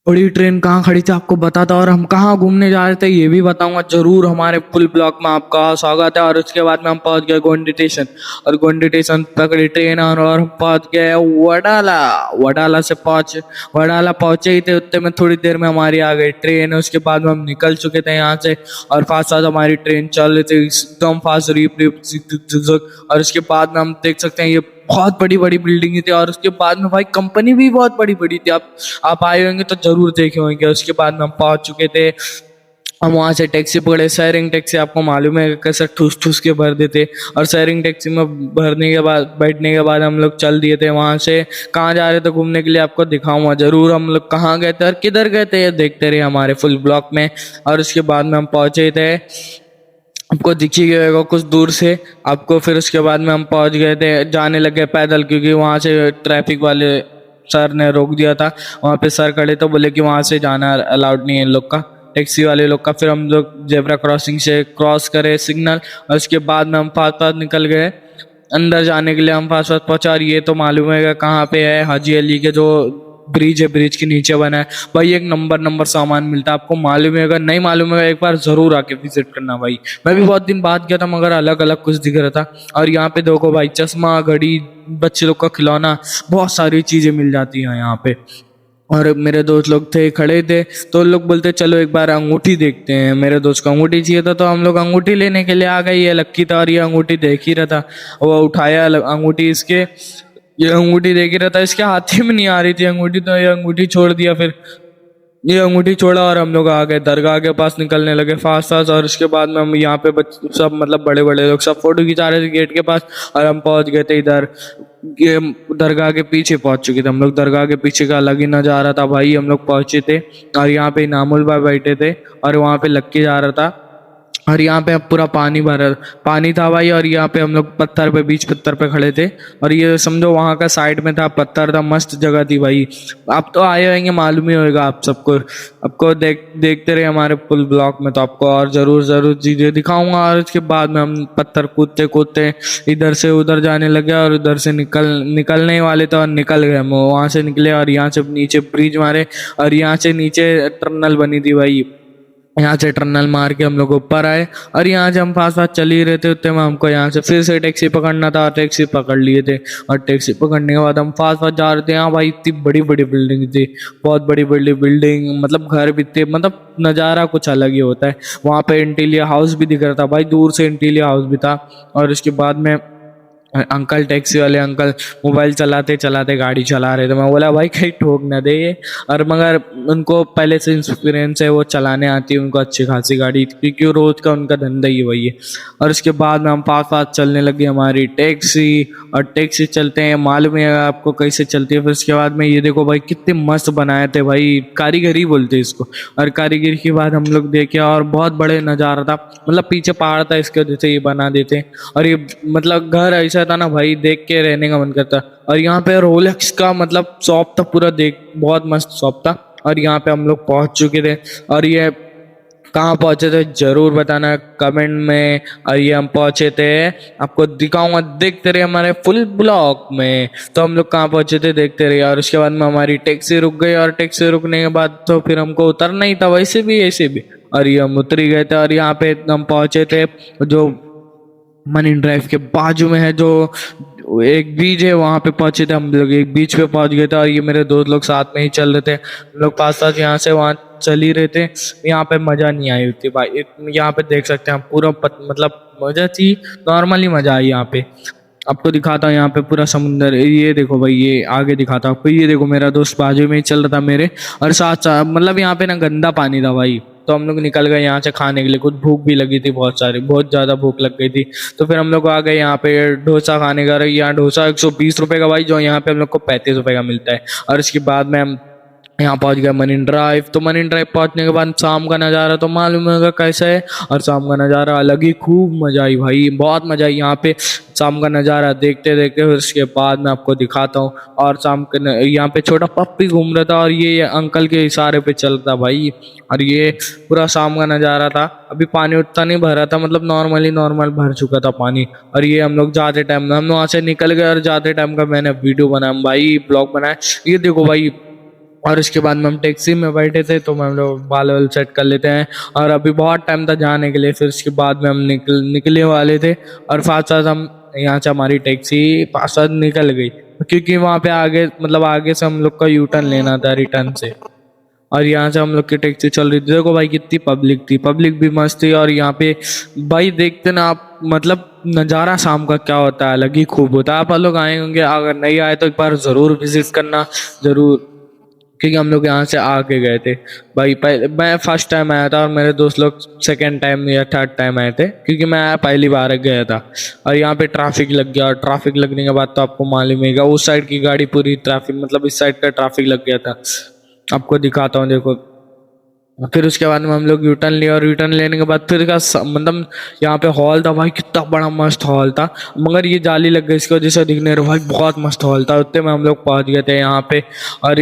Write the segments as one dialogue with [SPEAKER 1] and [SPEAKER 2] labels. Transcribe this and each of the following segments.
[SPEAKER 1] और ये ट्रेन कहाँ खड़ी थी आपको बताता, और हम कहाँ घूमने जा रहे थे ये भी बताऊंगा जरूर। हमारे फुल ब्लॉक में आपका स्वागत है। और उसके बाद में हम पहुंच गए गोंडी स्टेशन, और गोंडी स्टेशन पकड़ी ट्रेन और हम पहुंच गए वडाला। वडाला से वडाला पहुंचे ही थे उतने में थोड़ी देर में हमारी आ गई ट्रेन। उसके बाद में हम निकल चुके थे यहाँ से, और फास्ट फास्ट हमारी ट्रेन चल रही थी एकदम फास्ट, रीप रीप जिक जिक जिक जिक। और उसके बाद में हम देख सकते हैं ये बहुत बड़ी बड़ी बिल्डिंग थी। और उसके बाद में भाई कंपनी भी बहुत बड़ी बड़ी थी, आप आए होंगे तो जरूर देखे होंगे। उसके बाद में हम पहुंच चुके थे, हम वहाँ से टैक्सी पकड़े, शेयरिंग टैक्सी। आपको मालूम है कैसे ठूस ठूस के भर देते। और शेयरिंग टैक्सी में भरने के बाद, बैठने के बाद हम लोग चल दिए थे वहाँ से। कहाँ जा रहे थे घूमने के लिए आपको दिखाऊंगा जरूर, हम लोग कहाँ गए थे और किधर गए थे ये देखते रहे हमारे फुल ब्लॉक में। और उसके बाद में हम पहुंचे थे, आपको दिख ही गया होगा कुछ दूर से आपको। फिर उसके बाद में हम पहुंच गए थे, जाने लगे पैदल, क्योंकि वहाँ से ट्रैफिक वाले सर ने रोक दिया था। वहाँ पे सर खड़े तो बोले कि वहाँ से जाना अलाउड नहीं है इन लोग का, टैक्सी वाले लोग का। फिर हम लोग जेब्रा क्रॉसिंग से क्रॉस करे सिग्नल, और उसके बाद में हम फास्ट फास्ट निकल गए अंदर जाने के लिए। हम फास्ट फास्ट पहुंचा। और ये तो मालूम है कहाँ पे है, हाजी अली के जो ब्रिज है, ब्रिज के नीचे बना है भाई। एक नंबर सामान मिलता है, आपको मालूम है, अगर नहीं मालूम है एक बार जरूर आके विजिट करना भाई। मैं भी बहुत दिन बाद गया था मगर अलग अलग कुछ दिख रहा था। और यहाँ पे देखो भाई, चश्मा, घड़ी, बच्चे लोग का खिलौना, बहुत सारी चीजें मिल जाती हैं यहाँ पे। और मेरे दोस्त लोग थे खड़े थे, तो लोग बोलते चलो एक बार अंगूठी देखते हैं। मेरे दोस्त को अंगूठी चाहिए था, तो हम लोग अंगूठी लेने के लिए आ गए। ये लक्की था और ये अंगूठी देख ही रहा था, वो उठाया अंगूठी इसके, ये अंगूठी देख ही रहा था, इसके हाथ ही में नहीं आ रही थी अंगूठी, तो ये अंगूठी छोड़ दिया। फिर ये अंगूठी छोड़ा और हम लोग आ गए दरगाह के पास, निकलने लगे फास्ट फास्ट। और उसके बाद में हम यहाँ पे सब मतलब बड़े बड़े लोग सब फोटो खिंचा रहे थे गेट के पास, और हम पहुंच गए थे इधर, ये दरगाह के पीछे पहुंच चुके थे हम लोग। दरगाह के पीछे का अलग ही नजारा था भाई। हम लोग पहुंचे थे और यहाँ पे इनामुल भाई बैठे थे, और वहाँ पे लक्की जा रहा था। और यहाँ पे अब पूरा पानी था भाई। और यहाँ पे हम लोग पत्थर पे, बीच पत्थर पे खड़े थे, और ये समझो वहाँ का साइड में था पत्थर था, मस्त जगह थी भाई। आप तो आए होंगे, मालूम ही होगा आप सबको, आपको देखते रहे हमारे फुल ब्लॉक में, तो आपको और जरूर जरूर चीजें दिखाऊंगा। और उसके बाद में हम पत्थर कूदते कूदते इधर से उधर जाने लगे, और उधर से निकलने वाले थे और निकल गए हम। वहां से निकले और यहाँ से नीचे ब्रिज मारे, और यहाँ से नीचे टनल बनी थी भाई। यहाँ से टनल मार के हम लोग ऊपर आए, और यहाँ से हम फास्ट फास्ट चल ही रहे थे उतने में हमको यहाँ से फिर से टैक्सी पकड़ना था। टैक्सी पकड़ लिए थे, और टैक्सी पकड़ने के बाद हम फास्ट फास्ट जा रहे थे। यहाँ भाई इतनी बड़ी बड़ी बिल्डिंग थी, बहुत बड़ी बड़ी बिल्डिंग, मतलब घर भी थे, मतलब नज़ारा कुछ अलग ही होता है। वहाँ पे इंटीरियर हाउस भी दिख रहा था भाई, दूर से इंटीरियर हाउस भी था। और उसके बाद में अंकल, टैक्सी वाले अंकल मोबाइल चलाते चलाते गाड़ी चला रहे थे। मैं बोला भाई कहीं ठोक न दे ये, और मगर उनको पहले से एक्सपीरियंस है, वो चलाने आती है उनको अच्छी खासी गाड़ी, क्योंकि रोज का उनका धंधा ही वही है। और उसके बाद में हम फास्ट फास्ट चलने लगे हमारी टैक्सी, और टैक्सी चलते हैं, मालूम है आपको कैसे चलती है। फिर उसके बाद में ये देखो भाई कितने मस्त बनाए थे भाई, कारीगरी बोलते हैं इसको। और कारीगरी के बाद हम लोग देखे, और बहुत बड़े नज़ारा था, मतलब पीछे पहाड़ था, इसके वजह से ये बना देते। और ये मतलब घर ऐसा था ना भाई, देख के रहने का मन करता। और यहाँ पे रोलेक्स का मतलब शॉप था पूरा, देख बहुत मस्त शॉप था। और यहाँ पे हम लोग पहुंच चुके थे, और ये कहाँ पहुंचे थे जरूर बताना कमेंट में। और ये हम पहुंचे थे, आपको दिखाऊंगा, देखते रहे हमारे फुल ब्लॉक में। तो हम लोग कहाँ पहुंचे थे देखते रहे। और उसके बाद में हमारी टैक्सी रुक गई, और टैक्सी रुकने के बाद तो फिर हमको उतरना ही था वैसे भी ऐसे भी, और ये हम उतर ही गए थे। और यहाँ पे हम पहुंचे थे जो मरीन ड्राइव के बाजू में है, जो एक बीच है, वहां पे पहुंचे थे हम लोग, एक बीच पे पहुंच गए थे। और ये मेरे दोस्त लोग साथ में ही चल रहे थे, हम लोग पास पास यहाँ से वहाँ चल ही रहे थे। यहाँ पे मजा नहीं आई थी भाई, यहाँ पे देख सकते हैं पूरा मतलब मजा थी, नॉर्मली मजा आई यहाँ पे। आपको दिखाता हूँ यहाँ पे पूरा समुंदर, ये देखो भाई, ये आगे दिखाता हूँ आपको, ये देखो मेरा दोस्त बाजू में ही चल रहा था मेरे, और साथ साथ मतलब यहाँ पे ना गंदा पानी था भाई। तो हम लोग निकल गए यहाँ से खाने के लिए, कुछ भूख भी लगी थी, बहुत ज़्यादा भूख लग गई थी। तो फिर हम लोग आ गए यहाँ पे डोसा खाने का। यहाँ डोसा 120 रुपये का भाई, जो यहाँ पे हम लोग को 35 रुपये का मिलता है। और इसके बाद में हम यहाँ पहुंच गया मरीन ड्राइव। तो मरीन ड्राइव पहुंचने के बाद शाम का नज़ारा तो मालूम होगा कैसा है, और शाम का नज़ारा अलग ही, खूब मजा आई भाई, बहुत मजा आई यहाँ पे शाम का नज़ारा देखते देखते। फिर उसके बाद मैं आपको दिखाता हूँ। और शाम के यहाँ पे छोटा पप्पी घूम रहा था, और ये अंकल के इशारे पे चल रहा भाई। और ये पूरा शाम का नज़ारा था। अभी पानी उतना नहीं भरा था, मतलब नॉर्मल भर चुका था पानी। और ये हम लोग जाते टाइम, हम वहाँ से निकल गए, और जाते टाइम का मैंने वीडियो बनाया भाई, ब्लॉग बनाया। ये देखो भाई, और उसके बाद में हम टैक्सी में बैठे थे, तो हम लोग बाल वाल सेट कर लेते हैं। और अभी बहुत टाइम था जाने के लिए, फिर उसके बाद में हम निकले वाले थे, और फास्ट फास्ट हम यहाँ से हमारी टैक्सी फास्ट फास्ट निकल गई, क्योंकि वहाँ पे आगे मतलब आगे से हम लोग का यू टर्न लेना था रिटर्न से। और यहाँ से हम लोग की टैक्सी चल रही थी। देखो भाई कितनी पब्लिक थी, पब्लिक भी मस्त थी। और यहाँ पे भाई देखते ना आप, मतलब नज़ारा शाम का क्या होता है, अलग ही खूब होता है। आप लोग आए होंगे, अगर नहीं आए तो एक बार ज़रूर विजिट करना, ज़रूर, क्योंकि हम लोग यहाँ से आके गए थे। भाई पहले मैं फर्स्ट टाइम आया था, और मेरे दोस्त लोग सेकेंड टाइम या थर्ड टाइम आए थे, क्योंकि मैं पहली बार गया था। और यहाँ पे ट्रैफिक लग गया, और ट्रैफिक लगने के बाद तो आपको मालूम ही होगा, उस साइड की गाड़ी पूरी ट्रैफिक, मतलब इस साइड का ट्रैफिक लग गया था। आपको दिखाता हूँ, देखो। फिर उसके बाद में हम लोग यू टर्न लिया, और यू टर्न लेने के बाद फिर मतलब यहाँ पे हॉल था भाई, कितना बड़ा मस्त हॉल था। मगर ये जाली लग गई, इसकी वजह से दिखने रहा भाई, बहुत मस्त हॉल था। उतने में हम लोग पहुँच गए थे यहाँ पे। और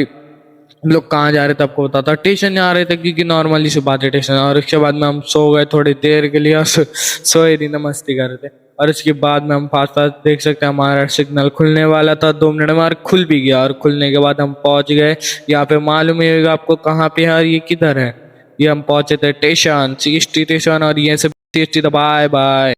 [SPEAKER 1] हम लोग कहाँ जा रहे थे आपको बताता, स्टेशन जा रहे थे, क्योंकि नॉर्मली से बात है स्टेशन। और उसके बाद में हम सो गए थोड़ी देर के लिए, और सोए दिन मस्ती कर रहे थे। और उसके बाद में हम फास्ट फास्ट देख सकते हैं, हमारा सिग्नल खुलने वाला था 2 मिनट में, और खुल भी गया। और खुलने के बाद हम पहुंच गए यहाँ पे। मालूम ही होगा आपको कहाँ पे है और ये किधर है। ये हम पहुंचे थे स्टेशन, CST स्टेशन, और ये सब CST। Bye bye.